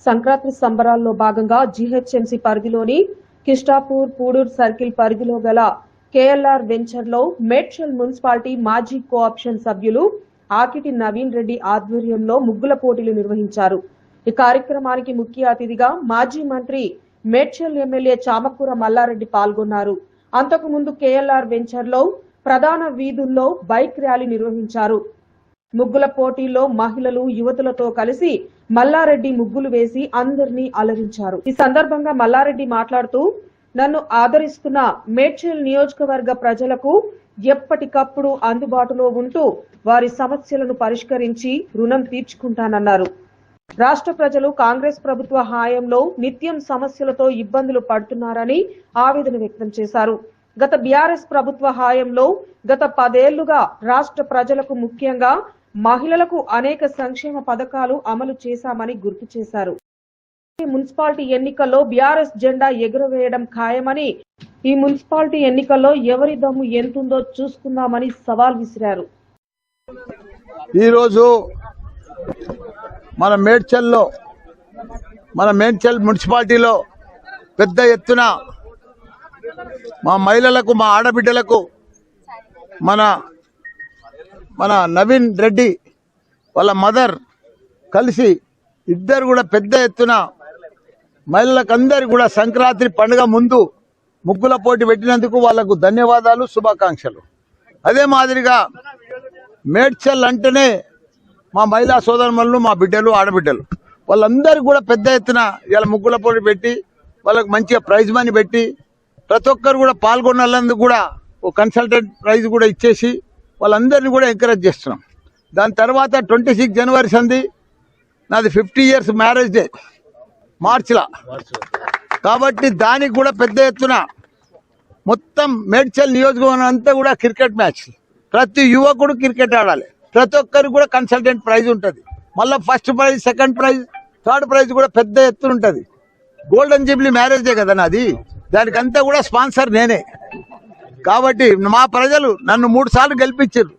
సంక్రాంతి సంబరాల్లో భాగంగా జీహెచ్ఎంసీ పరిధిలోని కిష్టాపూర్ పూడూరు సర్కిల్ పరిధిలో గల కేఎల్ఆర్ వెంచర్లో మేడ్చల్ మున్సిపాలిటీ మాజీ కోఆప్షన్ సభ్యులు ఆకిటి నవీన్ రెడ్డి ఆధ్వర్యంలో ముగ్గుల పోటీలు నిర్వహించారు. ఈ కార్యక్రమానికి ముఖ్య అతిథిగా మాజీ మంత్రి మేడ్చల్ ఎమ్మెల్యే చామకూర మల్లారెడ్డి పాల్గొన్నారు. అంతకుముందు కేఎల్ఆర్ వెంచర్లో ప్రధాన వీధుల్లో బైక్ ర్యాలీ నిర్వహించారు. ముగ్గుల పోటీల్లో మహిళలు యువతులతో కలిసి మల్లారెడ్డి ముగ్గులు వేసి అందరినీ అలరించారు. ఈ సందర్భంగా మల్లారెడ్డి మాట్లాడుతూ, నన్ను ఆదరిస్తున్న మేడ్చల్ నియోజకవర్గ ప్రజలకు ఎప్పటికప్పుడు అందుబాటులో ఉంటూ వారి సమస్యలను పరిష్కరించి రుణం తీర్చుకుంటానన్నారు. రాష్ట్ర ప్రజలు కాంగ్రెస్ ప్రభుత్వ హయాంలో నిత్యం సమస్యలతో ఇబ్బందులు పడుతున్నారని ఆవేదన వ్యక్తం చేశారు. గత బీఆర్ఎస్ ప్రభుత్వ హయాంలో గత 10 ఏళ్లుగా రాష్ట్ర ప్రజలకు ముఖ్యంగా మహిళలకు అనేక సంక్షేమ పథకాలు అమలు చేశామని గుర్తు చేశారు. మున్సిపాలిటీ ఎన్నికల్లో బీఆర్ఎస్ జెండా ఎగురవేయడం ఖాయమని, ఈ మున్సిపాలిటీ ఎన్నికల్లో ఎవరి దమ్ము ఎంతుందో చూసుకుందామని సవాల్ విసిరారు. ఈరోజు మన మేడ్చల్ మున్సిపాలిటీలో పెద్ద ఎత్తున మా మహిళలకు, మా ఆడబిడ్డలకు మన నవీన్ రెడ్డి వాళ్ళ మదర్ కలిసి ఇద్దరు కూడా పెద్ద ఎత్తున మహిళలకు అందరు కూడా సంక్రాంతి పండుగ ముందు ముగ్గుల పోటీ పెట్టినందుకు వాళ్లకు ధన్యవాదాలు, శుభాకాంక్షలు. అదే మాదిరిగా మేడ్చల్ అంటేనే మా మహిళా సోదరులు, మా బిడ్డలు, ఆడబిడ్డలు వాళ్ళందరూ కూడా పెద్ద ఎత్తున ఇలా ముగ్గుల పోటీ పెట్టి వాళ్ళకు మంచిగా ప్రైజ్ మనీ పెట్టి ప్రతి ఒక్కరు కూడా పాల్గొన్నందుకు కూడా ఒక కన్సల్టెంట్ ప్రైజ్ కూడా ఇచ్చేసి వాళ్ళందరినీ కూడా ఎంకరేజ్ చేస్తున్నాం. దాని తర్వాత 26 జనవరి సంది నాది 50 ఇయర్స్ మ్యారేజ్ డే మార్చిలో, కాబట్టి దానికి కూడా పెద్ద ఎత్తున మొత్తం మేడ్చల్ నియోజకవర్గం అంతా కూడా క్రికెట్ మ్యాచ్, ప్రతి యువకుడు క్రికెట్ ఆడాలి, ప్రతి ఒక్కరికి కూడా కన్సల్టెంట్ ప్రైజ్ ఉంటుంది. మళ్ళీ first prize, second prize, third prize కూడా పెద్ద ఎత్తున ఉంటుంది. గోల్డెన్ జూబ్లీ మ్యారేజ్ డే కదా నాది, దానికంతా కూడా స్పాన్సర్ నేనే. కాబట్టి మా ప్రజలు నన్ను 3 సార్లు గెలిపించారు,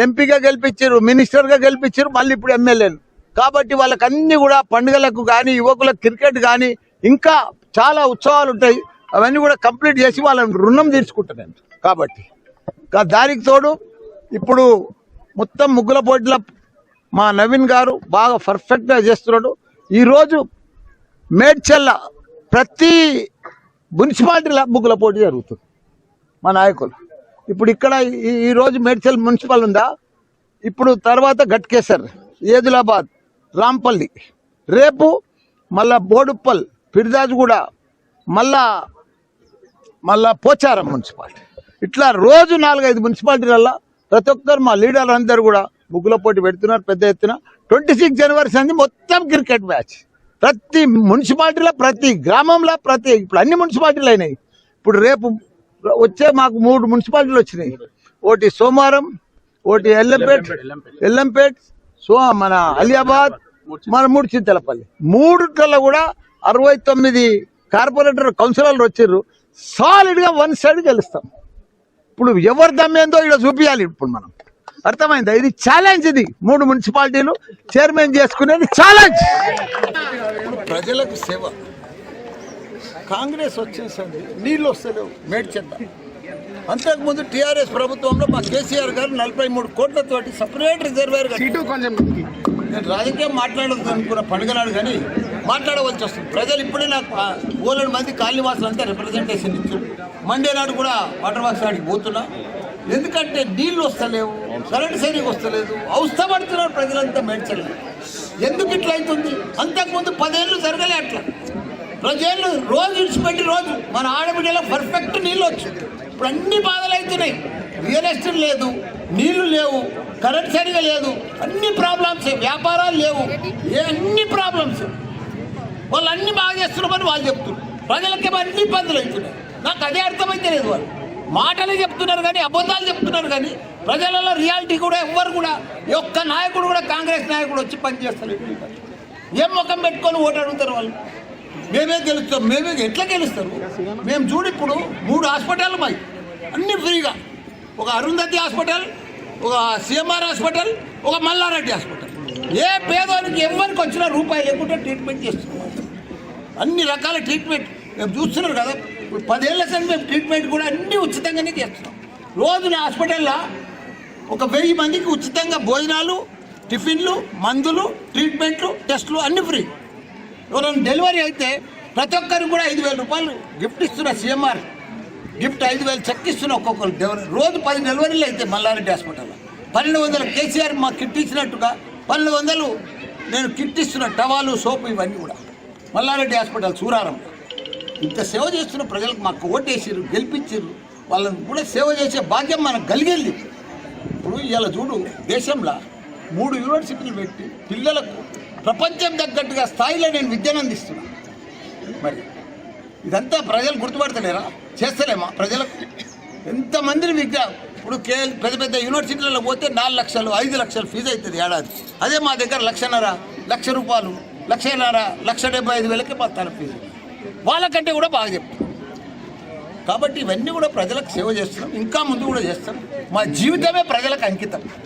ఎంపీగా గెలిపించారు, మినిస్టర్గా గెలిపించారు, మళ్ళీ ఇప్పుడు ఎమ్మెల్యేను. కాబట్టి వాళ్ళకి అన్ని కూడా పండుగలకు కానీ, యువకులకు క్రికెట్ కానీ, ఇంకా చాలా ఉత్సవాలు ఉంటాయి, అవన్నీ కూడా కంప్లీట్ చేసి వాళ్ళని రుణం తీర్చుకుంటాను. కాబట్టి దానికి తోడు ఇప్పుడు మొత్తం ముగ్గుల పోటీల మా నవీన్ గారు బాగా పర్ఫెక్ట్గా చేస్తున్నాడు. ఈరోజు మేడ్చల్ల ప్రతి మున్సిపాలిటీల ముగ్గుల పోటీ జరుగుతుంది. మా నాయకులు ఇప్పుడు ఇక్కడ ఈరోజు మేడ్చల్ మున్సిపల్ ఉందా, ఇప్పుడు తర్వాత గట్కేసర్, ఏదులాబాద్, రాంపల్లి, రేపు మళ్ళా బోడుప్పల్, ఫిర్దాజ్గూడ, మళ్ళా పోచారం మున్సిపాలిటీ, ఇట్లా రోజు 4-5 మున్సిపాలిటీలల్లో ప్రతి ఒక్కరు మా లీడర్లు అందరూ కూడా ముగ్గుల పోటీ పెడుతున్నారు పెద్ద ఎత్తున. 26 జనవరి సంది మొత్తం క్రికెట్ మ్యాచ్, ప్రతి మున్సిపాలిటీలో, ప్రతి గ్రామంలో, ఇప్పుడు అన్ని మున్సిపాలిటీలు అయినాయి. ఇప్పుడు రేపు వచ్చే మాకు 3 మున్సిపాలిటీలు వచ్చినాయి, ఒకటి సోమవారం, ఒకటి ఎల్లంపేట్, మన అలియాబాద్, మన 3 చింతలపల్లి. 3 కూడా 69 కార్పొరేటర్ కౌన్సిలర్లు వచ్చారు. సాలిడ్ గా 1 సైడ్ గెలుస్తాం. ఇప్పుడు ఎవరి దమ్మేందో ఇక్కడ చూపించాలి. ఇప్పుడు మనం అర్థమైందా, ఇది ఛాలెంజ్. ఇది 3 మున్సిపాలిటీలు చైర్మన్ చేసుకునేది ఛాలెంజ్. ప్రజలకు సేవ. కాంగ్రెస్ వచ్చేసింది, నీళ్ళు వస్తలేవు మేడ్చల్. అంతకుముందు టీఆర్ఎస్ ప్రభుత్వంలో మా కేసీఆర్ గారు 43 కోట్లతోటి సపరేట్ రిజర్వేర్. నేను రాజకీయం మాట్లాడదు అనుకున్న పండుగనాడు కానీ మాట్లాడవలసి వస్తుంది. ప్రజలు ఇప్పుడే నాకు 200 మంది కాలనీవాసులు అంతా రిప్రజెంటేషన్ ఇచ్చారు. మండే నాడు కూడా వాటర్ వర్క్స్ ఆడికి పోతున్నా, ఎందుకంటే నీళ్లు వస్తలేవు, కరెంటు సరిగ్గా వస్తలేదు, అవస్థపడుతున్నారు ప్రజలంతా మేడ్చల్. ఎందుకు ఇట్లా అవుతుంది? అంతకుముందు 10 ఏళ్ళు జరగలే అట్లా. ప్రజలు రోజు ఇడిచిపెట్టి రోజు మన ఆడబిడ్డలో పర్ఫెక్ట్ నీళ్ళు వచ్చు. ఇప్పుడు అన్ని బాధలు అవుతున్నాయి. రియల్ ఎస్టేట్ లేదు, నీళ్లు లేవు, కరెంట్ సరిగా లేదు, అన్ని ప్రాబ్లమ్స్, వ్యాపారాలు లేవు, అన్ని ప్రాబ్లమ్స్. వాళ్ళు అన్ని బాగా చేస్తున్నామని వాళ్ళు చెప్తున్నారు, ప్రజలకేమో అన్ని ఇబ్బందులు అవుతున్నాయి. నాకు అదే అర్థమైతే లేదు. వాళ్ళు మాటలే చెప్తున్నారు కానీ, అబద్ధాలు చెప్తున్నారు కానీ ప్రజలలో రియాలిటీ కూడా ఎవ్వరు కూడా, ఒక్క నాయకుడు కూడా, కాంగ్రెస్ నాయకుడు వచ్చి పనిచేస్తారు. ఏం ముఖం పెట్టుకొని ఓటు అడుగుతారు వాళ్ళు? మేమే గెలుస్తాం, మేమే ఎట్లా గెలుస్తారు? మేము చూడు ఇప్పుడు 3 హాస్పిటల్ మాయి అన్ని ఫ్రీగా, ఒక అరుంధతి హాస్పిటల్, ఒక సిఎంఆర్ హాస్పిటల్, ఒక మల్లారెడ్డి హాస్పిటల్. ఏ పేదవానికి ఎవరికి వచ్చినా రూపాయి లేకుండా ట్రీట్మెంట్ చేస్తున్నారు. అన్ని రకాల ట్రీట్మెంట్ మేము చూస్తున్నారు కదా. ఇప్పుడు 10 ఏళ్ళ సార్ మేము ట్రీట్మెంట్ కూడా అన్నీ ఉచితంగానే చేస్తున్నాం. రోజున హాస్పిటల్లో ఒక 1000 మందికి ఉచితంగా భోజనాలు, టిఫిన్లు, మందులు, ట్రీట్మెంట్లు, టెస్టులు అన్నీ ఫ్రీ. ఎవరైనా డెలివరీ అయితే ప్రతి ఒక్కరికి కూడా 5,000 రూపాయలు గిఫ్ట్ ఇస్తున్న సీఎంఆర్ గిఫ్ట్ 5,000 చెక్ ఇస్తున్న ఒక్కొక్కరు. రోజు 10 డెలివరీలు అయితే మల్లారెడ్డి హాస్పిటల్లో 1200 కేసీఆర్ మా కిట్ ఇచ్చినట్టుగా 1200 నేను కిట్ ఇస్తున్న టవాలు, సోపు ఇవన్నీ కూడా మల్లారెడ్డి హాస్పిటల్ సూరారం. ఇంత సేవ చేస్తున్న ప్రజలకు మాకు ఓటేసారు, గెలిపించారు. వాళ్ళని కూడా సేవ చేసే భాగ్యం మనకు కలిగేది. ఇప్పుడు ఇవాళ చూడు, దేశంలో 3 యూనివర్సిటీలు పెట్టి పిల్లలకు ప్రపంచం తగ్గట్టుగా స్థాయిలో నేను విద్యను అందిస్తున్నాను. మరి ఇదంతా ప్రజలు గుర్తుపడతలేరా? చేస్తలేమా ప్రజలకు? ఎంతమందిని ఇప్పుడు పెద్ద పెద్ద యూనివర్సిటీలలో పోతే 4 లక్షలు 5 లక్షలు ఫీజు అవుతుంది ఏడాది. అదే మా దగ్గర 1,50,000, 1,00,000 రూపాయలు, 1,50,000, 1,75,000కే పత్తాల ఫీజు. వాళ్ళకంటే కూడా బాగా చెప్తాం. కాబట్టి ఇవన్నీ కూడా ప్రజలకు సేవ చేస్తున్నాం, ఇంకా ముందు కూడా చేస్తాం. మా జీవితమే ప్రజలకు అంకితం.